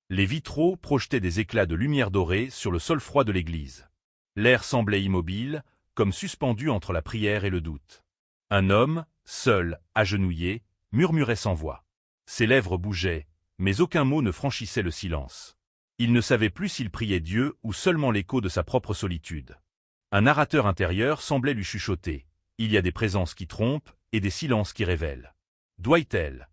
Les vitraux projetaient des éclats de lumière dorée sur le sol froid de l'église. L'air semblait immobile, comme suspendu entre la prière et le doute. Un homme, seul, agenouillé, murmurait sans voix. Ses lèvres bougeaient, mais aucun mot ne franchissait le silence. Il ne savait plus s'il priait Dieu ou seulement l'écho de sa propre solitude. Un narrateur intérieur semblait lui chuchoter. Il y a des présences qui trompent et des silences qui révèlent. Doit-elle?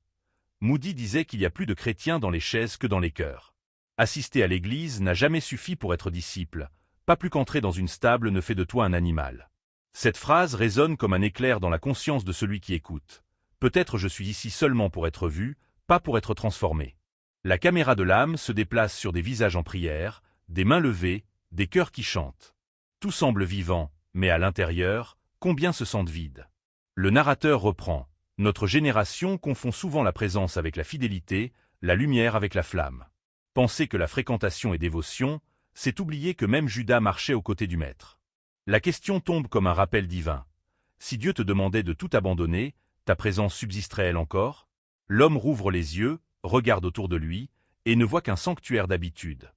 Moody disait qu'il y a plus de chrétiens dans les chaises que dans les cœurs. Assister à l'église n'a jamais suffi pour être disciple, pas plus qu'entrer dans une stable ne fait de toi un animal. Cette phrase résonne comme un éclair dans la conscience de celui qui écoute. Peut-être je suis ici seulement pour être vu, pas pour être transformé. La caméra de l'âme se déplace sur des visages en prière, des mains levées, des cœurs qui chantent. Tout semble vivant, mais à l'intérieur, combien se sentent vides. Le narrateur reprend. Notre génération confond souvent la présence avec la fidélité, la lumière avec la flamme. Penser que la fréquentation est dévotion, c'est oublier que même Judas marchait aux côtés du Maître. La question tombe comme un rappel divin. Si Dieu te demandait de tout abandonner, ta présence subsisterait-elle encore? L'homme rouvre les yeux, regarde autour de lui, et ne voit qu'un sanctuaire d'habitude.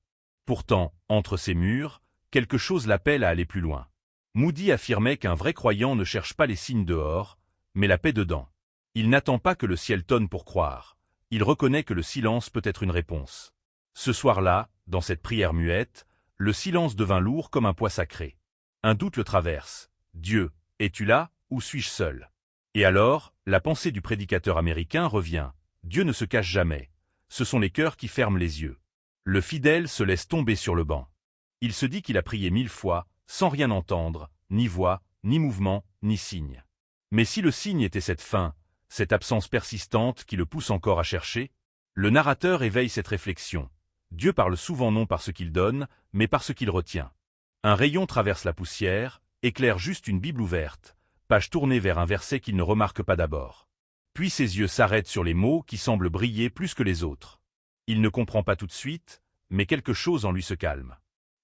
Pourtant, entre ces murs, quelque chose l'appelle à aller plus loin. Moody affirmait qu'un vrai croyant ne cherche pas les signes dehors, mais la paix dedans. Il n'attend pas que le ciel tonne pour croire. Il reconnaît que le silence peut être une réponse. Ce soir-là, dans cette prière muette, le silence devint lourd comme un poids sacré. Un doute le traverse. Dieu, es-tu là, ou suis-je seul? Et alors, la pensée du prédicateur américain revient. Dieu ne se cache jamais. Ce sont les cœurs qui ferment les yeux. Le fidèle se laisse tomber sur le banc. Il se dit qu'il a prié 1000 fois, sans rien entendre, ni voix, ni mouvement, ni signe. Mais si le signe était cette faim, cette absence persistante qui le pousse encore à chercher, le narrateur éveille cette réflexion. Dieu parle souvent non par ce qu'il donne, mais par ce qu'il retient. Un rayon traverse la poussière, éclaire juste une Bible ouverte, page tournée vers un verset qu'il ne remarque pas d'abord. Puis ses yeux s'arrêtent sur les mots qui semblent briller plus que les autres. Il ne comprend pas tout de suite, mais quelque chose en lui se calme.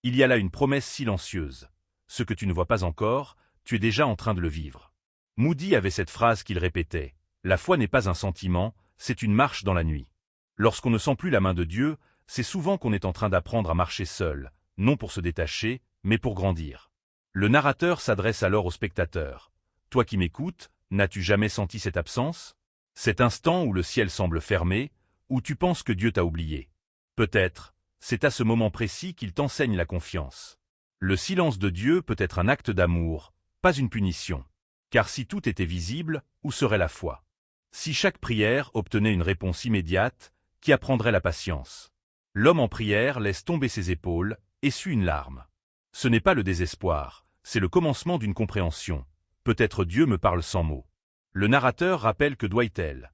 Il y a là une promesse silencieuse. Ce que tu ne vois pas encore, tu es déjà en train de le vivre. Moody avait cette phrase qu'il répétait. La foi n'est pas un sentiment, c'est une marche dans la nuit. Lorsqu'on ne sent plus la main de Dieu, c'est souvent qu'on est en train d'apprendre à marcher seul, non pour se détacher, mais pour grandir. Le narrateur s'adresse alors au spectateur. Toi qui m'écoutes, n'as-tu jamais senti cette absence? Cet instant où le ciel semble fermé, où tu penses que Dieu t'a oublié. Peut-être, c'est à ce moment précis qu'il t'enseigne la confiance. Le silence de Dieu peut être un acte d'amour, pas une punition. Car si tout était visible, où serait la foi? Si chaque prière obtenait une réponse immédiate, qui apprendrait la patience? L'homme en prière laisse tomber ses épaules, essuie une larme. Ce n'est pas le désespoir, c'est le commencement d'une compréhension. Peut-être Dieu me parle sans mots. Le narrateur rappelle que doit-elle.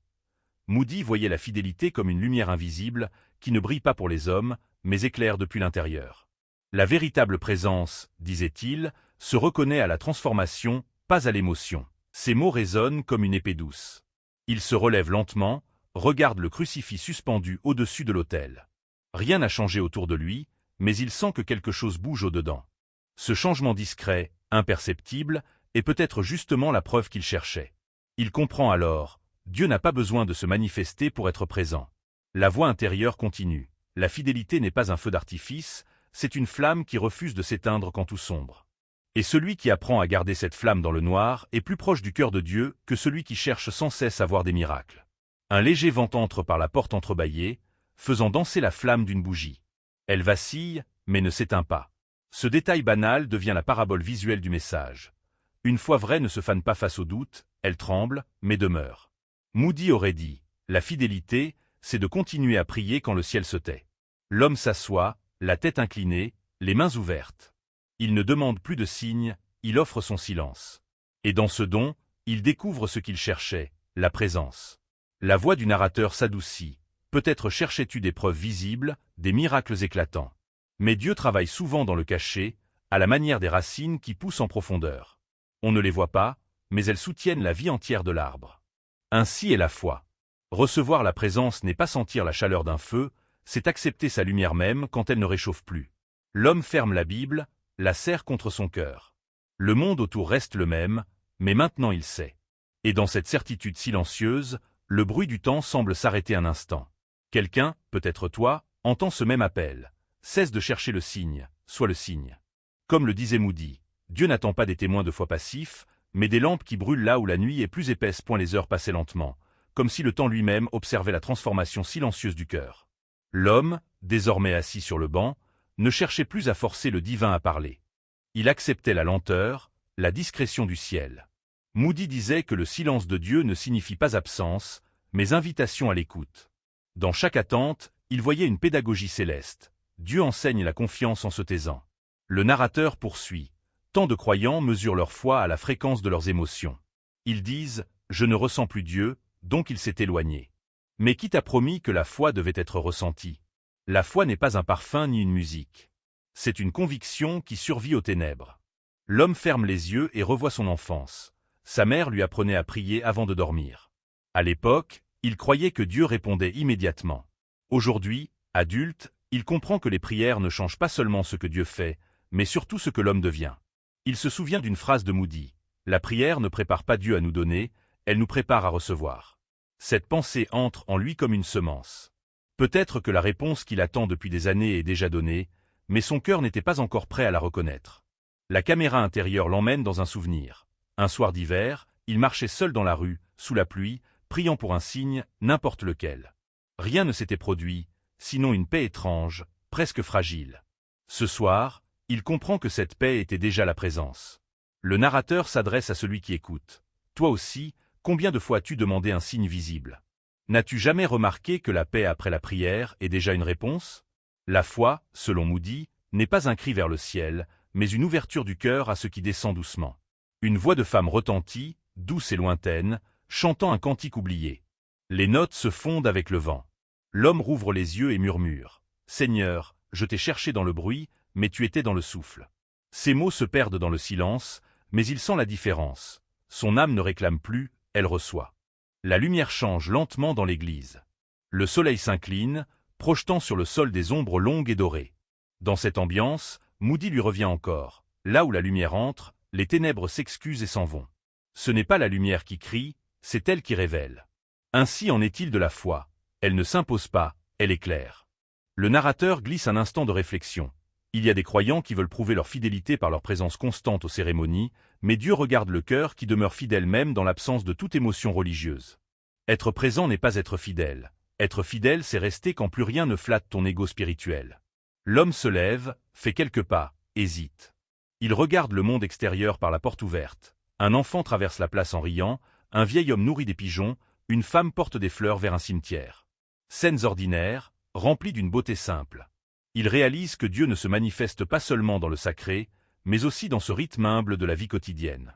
Moody voyait la fidélité comme une lumière invisible, qui ne brille pas pour les hommes, mais éclaire depuis l'intérieur. La véritable présence, disait-il, se reconnaît à la transformation, pas à l'émotion. Ces mots résonnent comme une épée douce. Il se relève lentement, regarde le crucifix suspendu au-dessus de l'autel. Rien n'a changé autour de lui, mais il sent que quelque chose bouge au-dedans. Ce changement discret, imperceptible, est peut-être justement la preuve qu'il cherchait. Il comprend alors, Dieu n'a pas besoin de se manifester pour être présent. La voix intérieure continue. La fidélité n'est pas un feu d'artifice, c'est une flamme qui refuse de s'éteindre quand tout sombre. Et celui qui apprend à garder cette flamme dans le noir est plus proche du cœur de Dieu que celui qui cherche sans cesse à voir des miracles. Un léger vent entre par la porte entrebâillée, faisant danser la flamme d'une bougie. Elle vacille, mais ne s'éteint pas. Ce détail banal devient la parabole visuelle du message. Une foi vraie ne se fane pas face au doute, elle tremble, mais demeure. Moody aurait dit, la fidélité, c'est de continuer à prier quand le ciel se tait. L'homme s'assoit, la tête inclinée, les mains ouvertes. Il ne demande plus de signes, il offre son silence. Et dans ce don, il découvre ce qu'il cherchait, la présence. La voix du narrateur s'adoucit. Peut-être cherchais-tu des preuves visibles, des miracles éclatants. Mais Dieu travaille souvent dans le cachet, à la manière des racines qui poussent en profondeur. On ne les voit pas, mais elles soutiennent la vie entière de l'arbre. Ainsi est la foi. Recevoir la présence n'est pas sentir la chaleur d'un feu, c'est accepter sa lumière même quand elle ne réchauffe plus. L'homme ferme la Bible, la serre contre son cœur. Le monde autour reste le même, mais maintenant il sait. Et dans cette certitude silencieuse, le bruit du temps semble s'arrêter un instant. Quelqu'un, peut-être toi, entend ce même appel. Cesse de chercher le signe, sois le signe. Comme le disait Moody, Dieu n'attend pas des témoins de foi passifs, mais des lampes qui brûlent là où la nuit est plus épaisse. Les heures passaient lentement, comme si le temps lui-même observait la transformation silencieuse du cœur. L'homme, désormais assis sur le banc, ne cherchait plus à forcer le divin à parler. Il acceptait la lenteur, la discrétion du ciel. Moody disait que le silence de Dieu ne signifie pas absence, mais invitation à l'écoute. Dans chaque attente, il voyait une pédagogie céleste. Dieu enseigne la confiance en se taisant. Le narrateur poursuit. Tant de croyants mesurent leur foi à la fréquence de leurs émotions. Ils disent « Je ne ressens plus Dieu », donc il s'est éloigné. Mais qui t'a promis que la foi devait être ressentie? La foi n'est pas un parfum ni une musique. C'est une conviction qui survit aux ténèbres. L'homme ferme les yeux et revoit son enfance. Sa mère lui apprenait à prier avant de dormir. À l'époque, il croyait que Dieu répondait immédiatement. Aujourd'hui, adulte, il comprend que les prières ne changent pas seulement ce que Dieu fait, mais surtout ce que l'homme devient. Il se souvient d'une phrase de Moody. La prière ne prépare pas Dieu à nous donner, elle nous prépare à recevoir. Cette pensée entre en lui comme une semence. Peut-être que la réponse qu'il attend depuis des années est déjà donnée, mais son cœur n'était pas encore prêt à la reconnaître. La caméra intérieure l'emmène dans un souvenir. Un soir d'hiver, il marchait seul dans la rue, sous la pluie, priant pour un signe, n'importe lequel. Rien ne s'était produit, sinon une paix étrange, presque fragile. Ce soir, il comprend que cette paix était déjà la présence. Le narrateur s'adresse à celui qui écoute. Toi aussi, combien de fois as-tu demandé un signe visible? N'as-tu jamais remarqué que la paix après la prière est déjà une réponse? La foi, selon Moody, n'est pas un cri vers le ciel, mais une ouverture du cœur à ce qui descend doucement. Une voix de femme retentit, douce et lointaine, chantant un cantique oublié. Les notes se fondent avec le vent. L'homme rouvre les yeux et murmure. « Seigneur, je t'ai cherché dans le bruit, mais tu étais dans le souffle. » Ces mots se perdent dans le silence, mais il sent la différence. Son âme ne réclame plus, elle reçoit. La lumière change lentement dans l'église. Le soleil s'incline, projetant sur le sol des ombres longues et dorées. Dans cette ambiance, Moody lui revient encore. Là où la lumière entre, les ténèbres s'excusent et s'en vont. Ce n'est pas la lumière qui crie, c'est elle qui révèle. Ainsi en est-il de la foi. Elle ne s'impose pas, elle éclaire. Le narrateur glisse un instant de réflexion. Il y a des croyants qui veulent prouver leur fidélité par leur présence constante aux cérémonies, mais Dieu regarde le cœur qui demeure fidèle même dans l'absence de toute émotion religieuse. Être présent n'est pas être fidèle. Être fidèle, c'est rester quand plus rien ne flatte ton ego spirituel. L'homme se lève, fait quelques pas, hésite. Il regarde le monde extérieur par la porte ouverte. Un enfant traverse la place en riant, un vieil homme nourrit des pigeons, une femme porte des fleurs vers un cimetière. Scènes ordinaires, remplies d'une beauté simple. Il réalise que Dieu ne se manifeste pas seulement dans le sacré, mais aussi dans ce rythme humble de la vie quotidienne.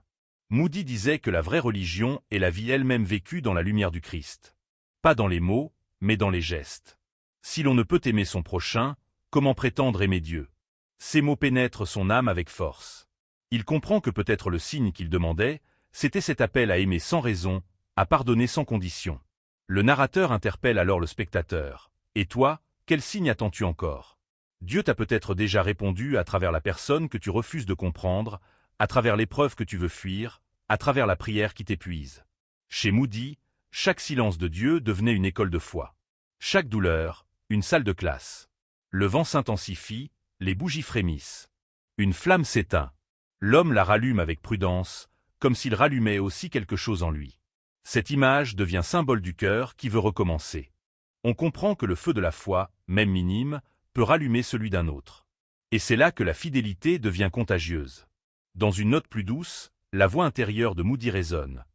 Moody disait que la vraie religion est la vie elle-même vécue dans la lumière du Christ. Pas dans les mots, mais dans les gestes. Si l'on ne peut aimer son prochain, comment prétendre aimer Dieu? Ces mots pénètrent son âme avec force. Il comprend que peut-être le signe qu'il demandait, c'était cet appel à aimer sans raison, à pardonner sans condition. Le narrateur interpelle alors le spectateur. Et toi, quel signe attends-tu encore? Dieu t'a peut-être déjà répondu à travers la personne que tu refuses de comprendre, à travers l'épreuve que tu veux fuir, à travers la prière qui t'épuise. Chez Moody, chaque silence de Dieu devenait une école de foi. Chaque douleur, une salle de classe. Le vent s'intensifie, les bougies frémissent. Une flamme s'éteint. L'homme la rallume avec prudence, comme s'il rallumait aussi quelque chose en lui. Cette image devient symbole du cœur qui veut recommencer. On comprend que le feu de la foi, même minime, peut rallumer celui d'un autre. Et c'est là que la fidélité devient contagieuse. Dans une note plus douce, la voix intérieure de Moody résonne.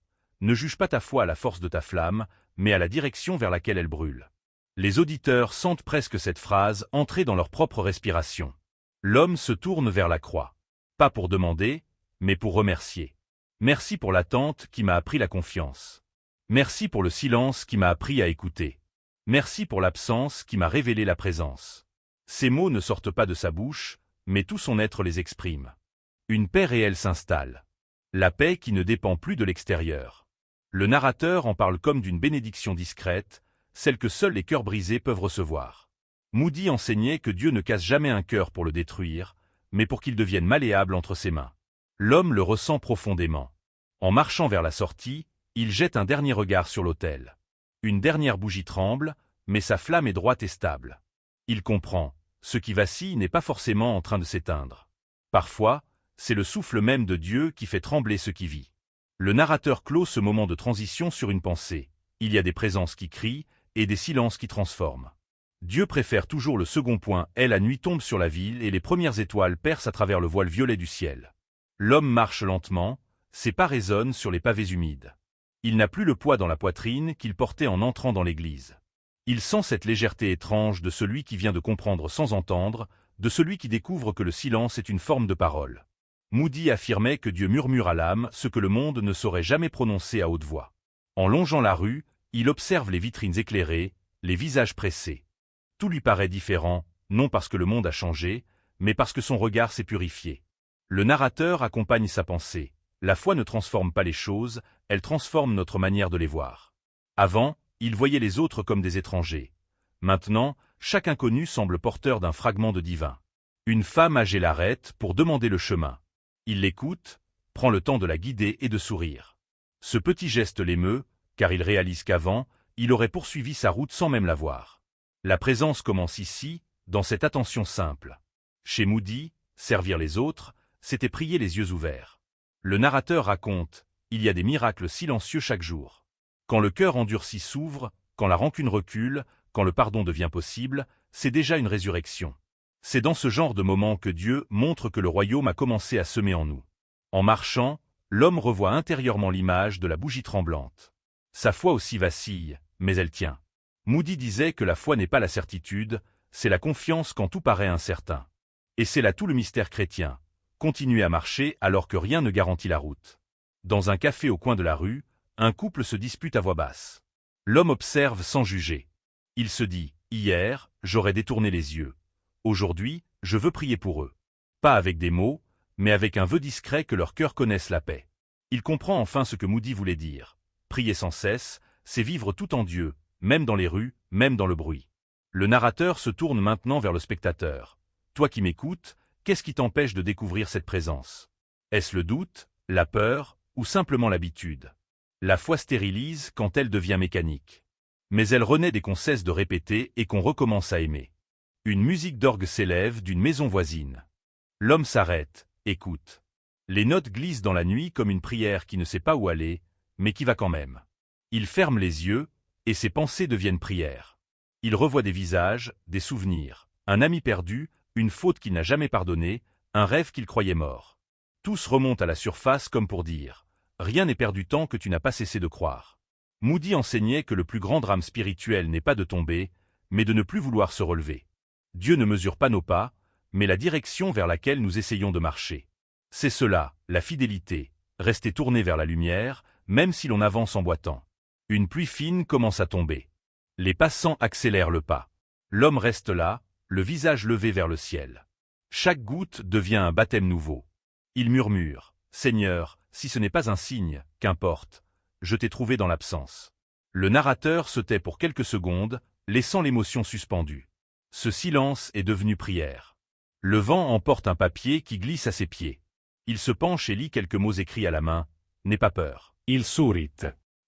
Ne juge pas ta foi à la force de ta flamme, mais à la direction vers laquelle elle brûle. Les auditeurs sentent presque cette phrase entrer dans leur propre respiration. L'homme se tourne vers la croix. Pas pour demander, mais pour remercier. Merci pour l'attente qui m'a appris la confiance. Merci pour le silence qui m'a appris à écouter. Merci pour l'absence qui m'a révélé la présence. Ces mots ne sortent pas de sa bouche, mais tout son être les exprime. Une paix réelle s'installe. La paix qui ne dépend plus de l'extérieur. Le narrateur en parle comme d'une bénédiction discrète, celle que seuls les cœurs brisés peuvent recevoir. Moody enseignait que Dieu ne casse jamais un cœur pour le détruire, mais pour qu'il devienne malléable entre ses mains. L'homme le ressent profondément. En marchant vers la sortie, il jette un dernier regard sur l'autel. Une dernière bougie tremble, mais sa flamme est droite et stable. Il comprend, ce qui vacille n'est pas forcément en train de s'éteindre. Parfois, c'est le souffle même de Dieu qui fait trembler ce qui vit. Le narrateur clôt ce moment de transition sur une pensée. Il y a des présences qui crient et des silences qui transforment. Dieu préfère toujours le second point, et la nuit tombe sur la ville et les premières étoiles percent à travers le voile violet du ciel. L'homme marche lentement, ses pas résonnent sur les pavés humides. Il n'a plus le poids dans la poitrine qu'il portait en entrant dans l'église. Il sent cette légèreté étrange de celui qui vient de comprendre sans entendre, de celui qui découvre que le silence est une forme de parole. Moody affirmait que Dieu murmure à l'âme ce que le monde ne saurait jamais prononcer à haute voix. En longeant la rue, il observe les vitrines éclairées, les visages pressés. Tout lui paraît différent, non parce que le monde a changé, mais parce que son regard s'est purifié. Le narrateur accompagne sa pensée. La foi ne transforme pas les choses, elle transforme notre manière de les voir. Avant, il voyait les autres comme des étrangers. Maintenant, chaque inconnu semble porteur d'un fragment de divin. Une femme âgée l'arrête pour demander le chemin. Il l'écoute, prend le temps de la guider et de sourire. Ce petit geste l'émeut, car il réalise qu'avant, il aurait poursuivi sa route sans même la voir. La présence commence ici, dans cette attention simple. Chez Moody, servir les autres, c'était prier les yeux ouverts. Le narrateur raconte, il y a des miracles silencieux chaque jour. Quand le cœur endurci s'ouvre, quand la rancune recule, quand le pardon devient possible, c'est déjà une résurrection. C'est dans ce genre de moment que Dieu montre que le royaume a commencé à semer en nous. En marchant, l'homme revoit intérieurement l'image de la bougie tremblante. Sa foi aussi vacille, mais elle tient. Moody disait que la foi n'est pas la certitude, c'est la confiance quand tout paraît incertain. Et c'est là tout le mystère chrétien. Continuer à marcher alors que rien ne garantit la route. Dans un café au coin de la rue, un couple se dispute à voix basse. L'homme observe sans juger. Il se dit, hier, j'aurais détourné les yeux. Aujourd'hui, je veux prier pour eux. Pas avec des mots, mais avec un vœu discret que leur cœur connaisse la paix. Il comprend enfin ce que Moody voulait dire. Prier sans cesse, c'est vivre tout en Dieu, même dans les rues, même dans le bruit. Le narrateur se tourne maintenant vers le spectateur. Toi qui m'écoutes, qu'est-ce qui t'empêche de découvrir cette présence? Est-ce le doute, la peur, ou simplement l'habitude? La foi stérilise quand elle devient mécanique. Mais elle renaît dès qu'on cesse de répéter et qu'on recommence à aimer. Une musique d'orgue s'élève d'une maison voisine. L'homme s'arrête, écoute. Les notes glissent dans la nuit comme une prière qui ne sait pas où aller, mais qui va quand même. Il ferme les yeux, et ses pensées deviennent prières. Il revoit des visages, des souvenirs, un ami perdu, une faute qu'il n'a jamais pardonnée, un rêve qu'il croyait mort. Tous remontent à la surface comme pour dire « Rien n'est perdu tant que tu n'as pas cessé de croire ». Moody enseignait que le plus grand drame spirituel n'est pas de tomber, mais de ne plus vouloir se relever. Dieu ne mesure pas nos pas, mais la direction vers laquelle nous essayons de marcher. C'est cela, la fidélité, rester tourné vers la lumière, même si l'on avance en boitant. Une pluie fine commence à tomber. Les passants accélèrent le pas. L'homme reste là, le visage levé vers le ciel. Chaque goutte devient un baptême nouveau. Il murmure, « Seigneur, si ce n'est pas un signe, qu'importe, je t'ai trouvé dans l'absence. » Le narrateur se tait pour quelques secondes, laissant l'émotion suspendue. Ce silence est devenu prière. Le vent emporte un papier qui glisse à ses pieds. Il se penche et lit quelques mots écrits à la main. « N'aie pas peur. » Il sourit.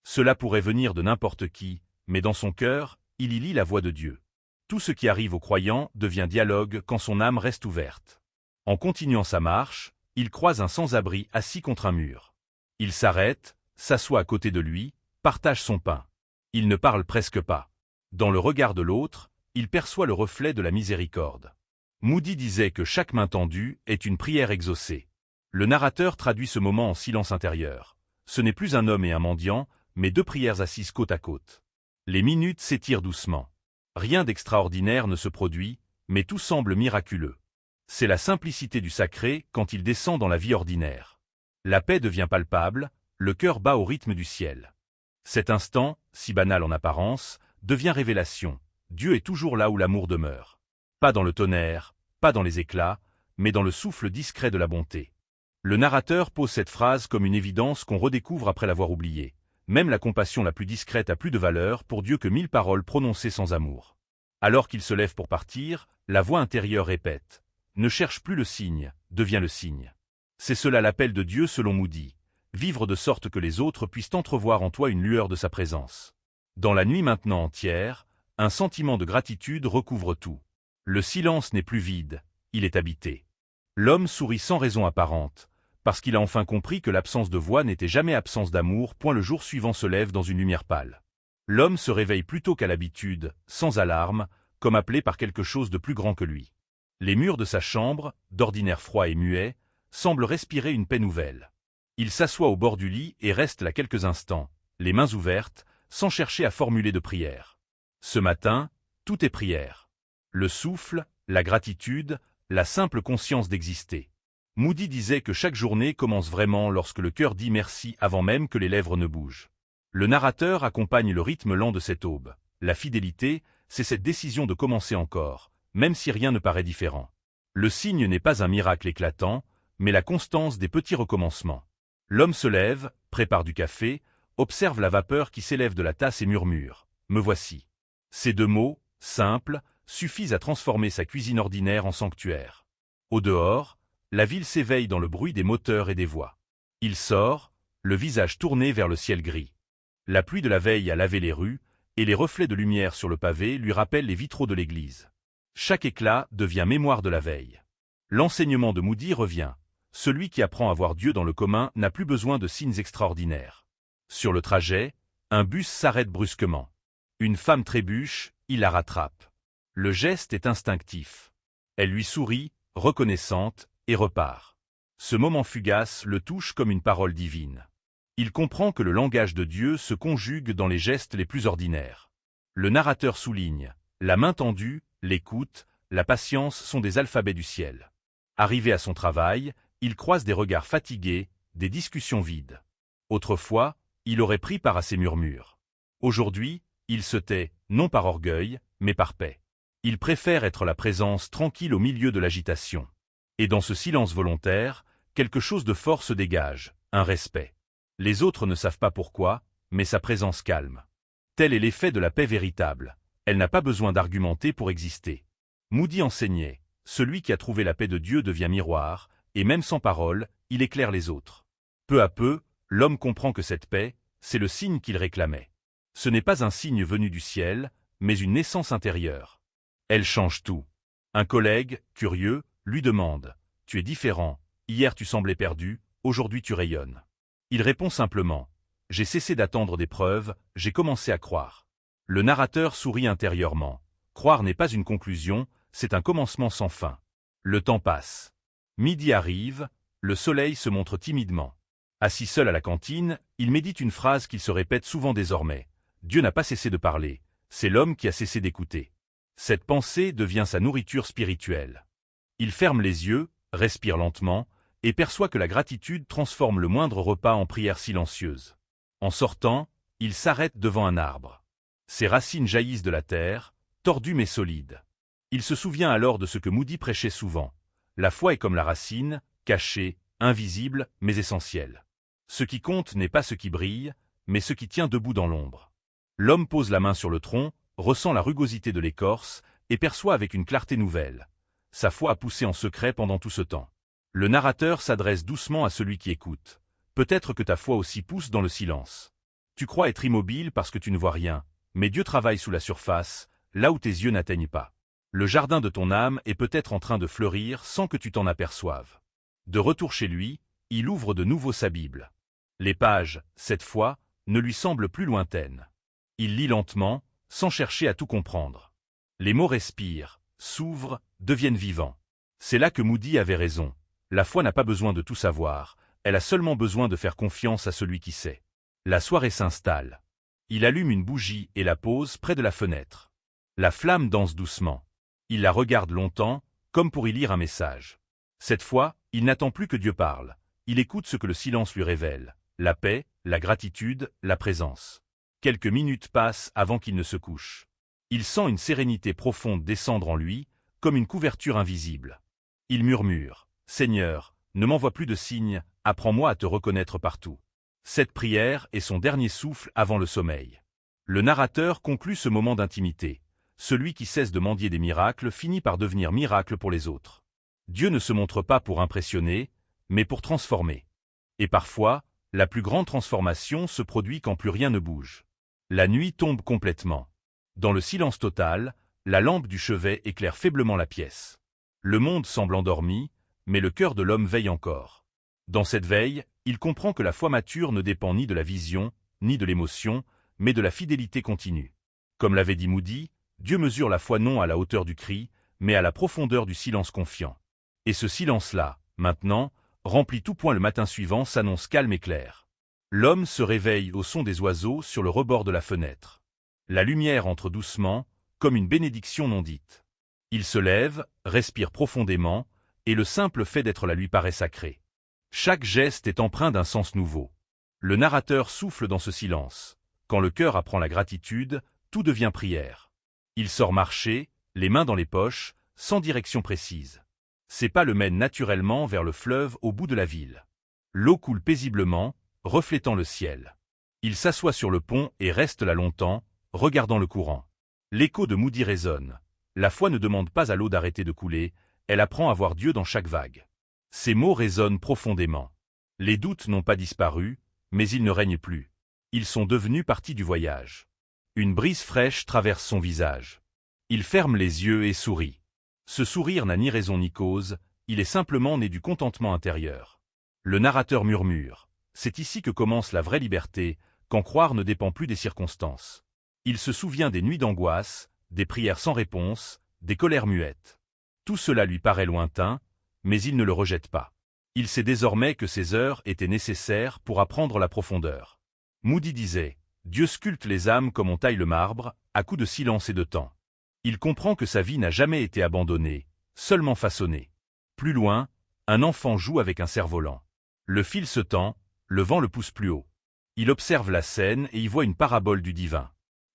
Cela pourrait venir de n'importe qui, mais dans son cœur, il y lit la voix de Dieu. Tout ce qui arrive au croyant devient dialogue quand son âme reste ouverte. En continuant sa marche, il croise un sans-abri assis contre un mur. Il s'arrête, s'assoit à côté de lui, partage son pain. Il ne parle presque pas. Dans le regard de l'autre, il perçoit le reflet de la miséricorde. Moody disait que chaque main tendue est une prière exaucée. Le narrateur traduit ce moment en silence intérieur. Ce n'est plus un homme et un mendiant, mais deux prières assises côte à côte. Les minutes s'étirent doucement. Rien d'extraordinaire ne se produit, mais tout semble miraculeux. C'est la simplicité du sacré quand il descend dans la vie ordinaire. La paix devient palpable, le cœur bat au rythme du ciel. Cet instant, si banal en apparence, devient révélation. Dieu est toujours là où l'amour demeure. Pas dans le tonnerre, pas dans les éclats, mais dans le souffle discret de la bonté. Le narrateur pose cette phrase comme une évidence qu'on redécouvre après l'avoir oubliée. Même la compassion la plus discrète a plus de valeur pour Dieu que 1000 paroles prononcées sans amour. Alors qu'il se lève pour partir, la voix intérieure répète « Ne cherche plus le signe, deviens le signe ». C'est cela l'appel de Dieu selon Moody. Vivre de sorte que les autres puissent entrevoir en toi une lueur de sa présence. Dans la nuit maintenant entière, un sentiment de gratitude recouvre tout. Le silence n'est plus vide, il est habité. L'homme sourit sans raison apparente, parce qu'il a enfin compris que l'absence de voix n'était jamais absence d'amour. Le jour suivant se lève dans une lumière pâle. L'homme se réveille plus tôt qu'à l'habitude, sans alarme, comme appelé par quelque chose de plus grand que lui. Les murs de sa chambre, d'ordinaire froids et muets, semblent respirer une paix nouvelle. Il s'assoit au bord du lit et reste là quelques instants, les mains ouvertes, sans chercher à formuler de prière. Ce matin, tout est prière. Le souffle, la gratitude, la simple conscience d'exister. Moody disait que chaque journée commence vraiment lorsque le cœur dit merci avant même que les lèvres ne bougent. Le narrateur accompagne le rythme lent de cette aube. La fidélité, c'est cette décision de commencer encore, même si rien ne paraît différent. Le signe n'est pas un miracle éclatant, mais la constance des petits recommencements. L'homme se lève, prépare du café, observe la vapeur qui s'élève de la tasse et murmure « Me voici ». Ces deux mots, simples, suffisent à transformer sa cuisine ordinaire en sanctuaire. Au dehors, la ville s'éveille dans le bruit des moteurs et des voix. Il sort, le visage tourné vers le ciel gris. La pluie de la veille a lavé les rues, et les reflets de lumière sur le pavé lui rappellent les vitraux de l'église. Chaque éclat devient mémoire de la veille. L'enseignement de Moody revient. Celui qui apprend à voir Dieu dans le commun n'a plus besoin de signes extraordinaires. Sur le trajet, un bus s'arrête brusquement. Une femme trébuche, il la rattrape. Le geste est instinctif. Elle lui sourit, reconnaissante, et repart. Ce moment fugace le touche comme une parole divine. Il comprend que le langage de Dieu se conjugue dans les gestes les plus ordinaires. Le narrateur souligne, la main tendue, l'écoute, la patience sont des alphabets du ciel. Arrivé à son travail, il croise des regards fatigués, des discussions vides. Autrefois, il aurait pris part à ces murmures. Aujourd'hui, il se tait, non par orgueil, mais par paix. Il préfère être la présence tranquille au milieu de l'agitation. Et dans ce silence volontaire, quelque chose de fort se dégage, un respect. Les autres ne savent pas pourquoi, mais sa présence calme. Tel est l'effet de la paix véritable. Elle n'a pas besoin d'argumenter pour exister. Moody enseignait, celui qui a trouvé la paix de Dieu devient miroir, et même sans parole, il éclaire les autres. Peu à peu, l'homme comprend que cette paix, c'est le signe qu'il réclamait. Ce n'est pas un signe venu du ciel, mais une naissance intérieure. Elle change tout. Un collègue, curieux, lui demande « Tu es différent, hier tu semblais perdu, aujourd'hui tu rayonnes ». Il répond simplement « J'ai cessé d'attendre des preuves, j'ai commencé à croire ». Le narrateur sourit intérieurement. Croire n'est pas une conclusion, c'est un commencement sans fin. Le temps passe. Midi arrive, le soleil se montre timidement. Assis seul à la cantine, il médite une phrase qu'il se répète souvent désormais. Dieu n'a pas cessé de parler, c'est l'homme qui a cessé d'écouter. Cette pensée devient sa nourriture spirituelle. Il ferme les yeux, respire lentement, et perçoit que la gratitude transforme le moindre repas en prière silencieuse. En sortant, il s'arrête devant un arbre. Ses racines jaillissent de la terre, tordues mais solides. Il se souvient alors de ce que Moody prêchait souvent. La foi est comme la racine, cachée, invisible, mais essentielle. Ce qui compte n'est pas ce qui brille, mais ce qui tient debout dans l'ombre. L'homme pose la main sur le tronc, ressent la rugosité de l'écorce, et perçoit avec une clarté nouvelle. Sa foi a poussé en secret pendant tout ce temps. Le narrateur s'adresse doucement à celui qui écoute. Peut-être que ta foi aussi pousse dans le silence. Tu crois être immobile parce que tu ne vois rien, mais Dieu travaille sous la surface, là où tes yeux n'atteignent pas. Le jardin de ton âme est peut-être en train de fleurir sans que tu t'en aperçoives. De retour chez lui, il ouvre de nouveau sa Bible. Les pages, cette fois, ne lui semblent plus lointaines. Il lit lentement, sans chercher à tout comprendre. Les mots respirent, s'ouvrent, deviennent vivants. C'est là que Moody avait raison. La foi n'a pas besoin de tout savoir, elle a seulement besoin de faire confiance à celui qui sait. La soirée s'installe. Il allume une bougie et la pose près de la fenêtre. La flamme danse doucement. Il la regarde longtemps, comme pour y lire un message. Cette fois, il n'attend plus que Dieu parle. Il écoute ce que le silence lui révèle. La paix, la gratitude, la présence. Quelques minutes passent avant qu'il ne se couche. Il sent une sérénité profonde descendre en lui, comme une couverture invisible. Il murmure « Seigneur, ne m'envoie plus de signes, apprends-moi à te reconnaître partout ». Cette prière est son dernier souffle avant le sommeil. Le narrateur conclut ce moment d'intimité. Celui qui cesse de mendier des miracles finit par devenir miracle pour les autres. Dieu ne se montre pas pour impressionner, mais pour transformer. Et parfois, la plus grande transformation se produit quand plus rien ne bouge. La nuit tombe complètement. Dans le silence total, La lampe du chevet éclaire faiblement la pièce. Le monde semble endormi, mais le cœur de l'homme veille encore. Dans cette veille, il comprend que la foi mature ne dépend ni de la vision, ni de l'émotion, mais de la fidélité continue. Comme l'avait dit Moody, Dieu mesure la foi non à la hauteur du cri, mais à la profondeur du silence confiant. Et ce silence-là, maintenant, rempli tout point le matin suivant, s'annonce calme et clair. L'homme se réveille au son des oiseaux sur le rebord de la fenêtre. La lumière entre doucement, comme une bénédiction non dite. Il se lève, respire profondément, et le simple fait d'être là lui paraît sacré. Chaque geste est empreint d'un sens nouveau. Le narrateur souffle dans ce silence. Quand le cœur apprend la gratitude, tout devient prière. Il sort marcher, les mains dans les poches, sans direction précise. Ses pas le mènent naturellement vers le fleuve au bout de la ville. L'eau coule paisiblement, reflétant le ciel. Il s'assoit sur le pont et reste là longtemps, regardant le courant. L'écho de Moody résonne. La foi ne demande pas à l'eau d'arrêter de couler, elle apprend à voir Dieu dans chaque vague. Ces mots résonnent profondément. Les doutes n'ont pas disparu, mais ils ne règnent plus. Ils sont devenus partie du voyage. Une brise fraîche traverse son visage. Il ferme les yeux et sourit. Ce sourire n'a ni raison ni cause, il est simplement né du contentement intérieur. Le narrateur murmure. C'est ici que commence la vraie liberté, quand croire ne dépend plus des circonstances. Il se souvient des nuits d'angoisse, des prières sans réponse, des colères muettes. Tout cela lui paraît lointain, mais il ne le rejette pas. Il sait désormais que ces heures étaient nécessaires pour apprendre la profondeur. Moody disait « Dieu sculpte les âmes comme on taille le marbre, à coups de silence et de temps. » Il comprend que sa vie n'a jamais été abandonnée, seulement façonnée. Plus loin, un enfant joue avec un cerf-volant. Le fil se tend, le vent le pousse plus haut. Il observe la scène et y voit une parabole du divin.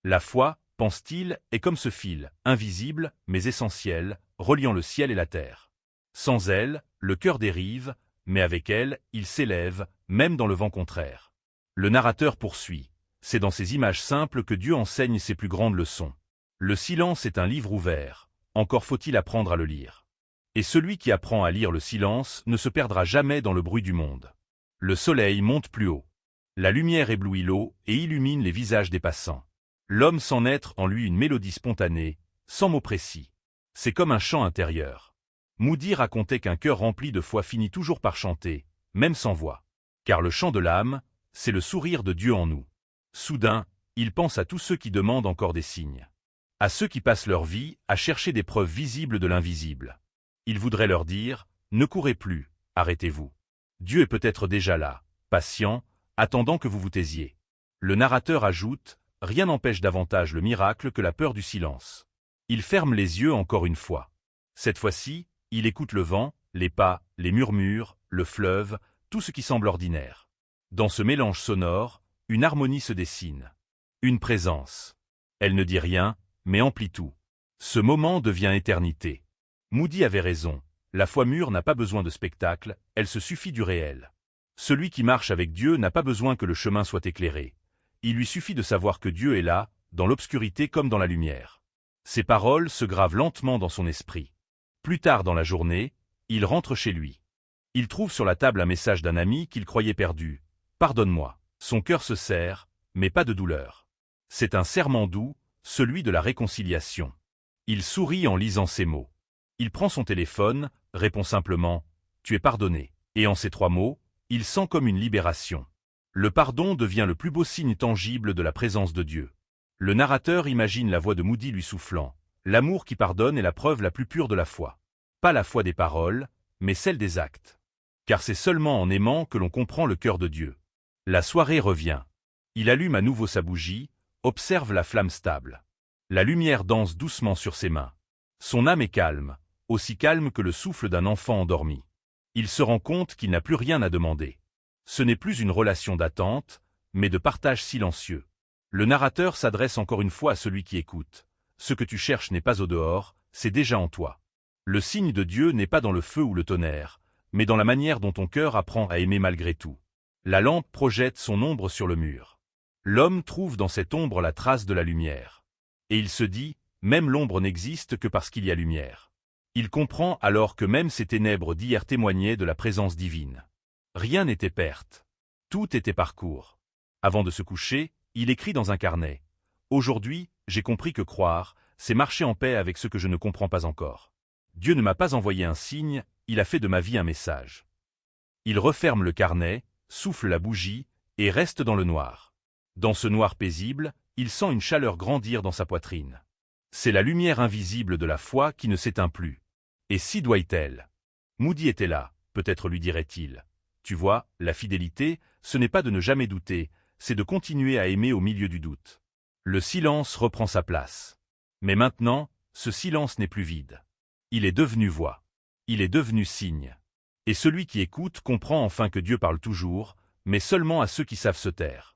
La foi, pense-t-il, est comme ce fil, invisible, mais essentiel, reliant le ciel et la terre. Sans elle, le cœur dérive, mais avec elle, il s'élève, même dans le vent contraire. Le narrateur poursuit. C'est dans ces images simples que Dieu enseigne ses plus grandes leçons. Le silence est un livre ouvert, encore faut-il apprendre à le lire. Et celui qui apprend à lire le silence ne se perdra jamais dans le bruit du monde. Le soleil monte plus haut. La lumière éblouit l'eau et illumine les visages des passants. L'homme sent naître en lui une mélodie spontanée, sans mots précis. C'est comme un chant intérieur. Moody racontait qu'un cœur rempli de foi finit toujours par chanter, même sans voix. Car le chant de l'âme, c'est le sourire de Dieu en nous. Soudain, il pense à tous ceux qui demandent encore des signes. À ceux qui passent leur vie à chercher des preuves visibles de l'invisible. Il voudrait leur dire, ne courez plus, arrêtez-vous. Dieu est peut-être déjà là, patient, attendant que vous vous taisiez. Le narrateur ajoute, rien n'empêche davantage le miracle que la peur du silence. Il ferme les yeux encore une fois. Cette fois-ci, il écoute le vent, les pas, les murmures, le fleuve, tout ce qui semble ordinaire. Dans ce mélange sonore, une harmonie se dessine. Une présence. Elle ne dit rien, mais emplit tout. Ce moment devient éternité. Moody avait raison, la foi mûre n'a pas besoin de spectacle, elle se suffit du réel. Celui qui marche avec Dieu n'a pas besoin que le chemin soit éclairé. Il lui suffit de savoir que Dieu est là, dans l'obscurité comme dans la lumière. Ces paroles se gravent lentement dans son esprit. Plus tard dans la journée, il rentre chez lui. Il trouve sur la table un message d'un ami qu'il croyait perdu. « Pardonne-moi ». Son cœur se serre, mais pas de douleur. C'est un serment doux, celui de la réconciliation. Il sourit en lisant ces mots. Il prend son téléphone, répond simplement « Tu es pardonné ». Et en ces 3 mots, il sent comme une libération. Le pardon devient le plus beau signe tangible de la présence de Dieu. Le narrateur imagine la voix de Moody lui soufflant. L'amour qui pardonne est la preuve la plus pure de la foi. Pas la foi des paroles, mais celle des actes. Car c'est seulement en aimant que l'on comprend le cœur de Dieu. La soirée revient. Il allume à nouveau sa bougie, observe la flamme stable. La lumière danse doucement sur ses mains. Son âme est calme, aussi calme que le souffle d'un enfant endormi. Il se rend compte qu'il n'a plus rien à demander. Ce n'est plus une relation d'attente, mais de partage silencieux. Le narrateur s'adresse encore une fois à celui qui écoute. Ce que tu cherches n'est pas au dehors, c'est déjà en toi. Le signe de Dieu n'est pas dans le feu ou le tonnerre, mais dans la manière dont ton cœur apprend à aimer malgré tout. La lampe projette son ombre sur le mur. L'homme trouve dans cette ombre la trace de la lumière. Et il se dit, même l'ombre n'existe que parce qu'il y a lumière. Il comprend alors que même ces ténèbres d'hier témoignaient de la présence divine. Rien n'était perte. Tout était parcours. Avant de se coucher, il écrit dans un carnet. Aujourd'hui, j'ai compris que croire, c'est marcher en paix avec ce que je ne comprends pas encore. Dieu ne m'a pas envoyé un signe, il a fait de ma vie un message. Il referme le carnet, souffle la bougie, et reste dans le noir. Dans ce noir paisible, il sent une chaleur grandir dans sa poitrine. C'est la lumière invisible de la foi qui ne s'éteint plus. Et si doit-elle? Moody était là, peut-être lui dirait-il. Tu vois, la fidélité, ce n'est pas de ne jamais douter, c'est de continuer à aimer au milieu du doute. Le silence reprend sa place. Mais maintenant, ce silence n'est plus vide. Il est devenu voix. Il est devenu signe. Et celui qui écoute comprend enfin que Dieu parle toujours, mais seulement à ceux qui savent se taire.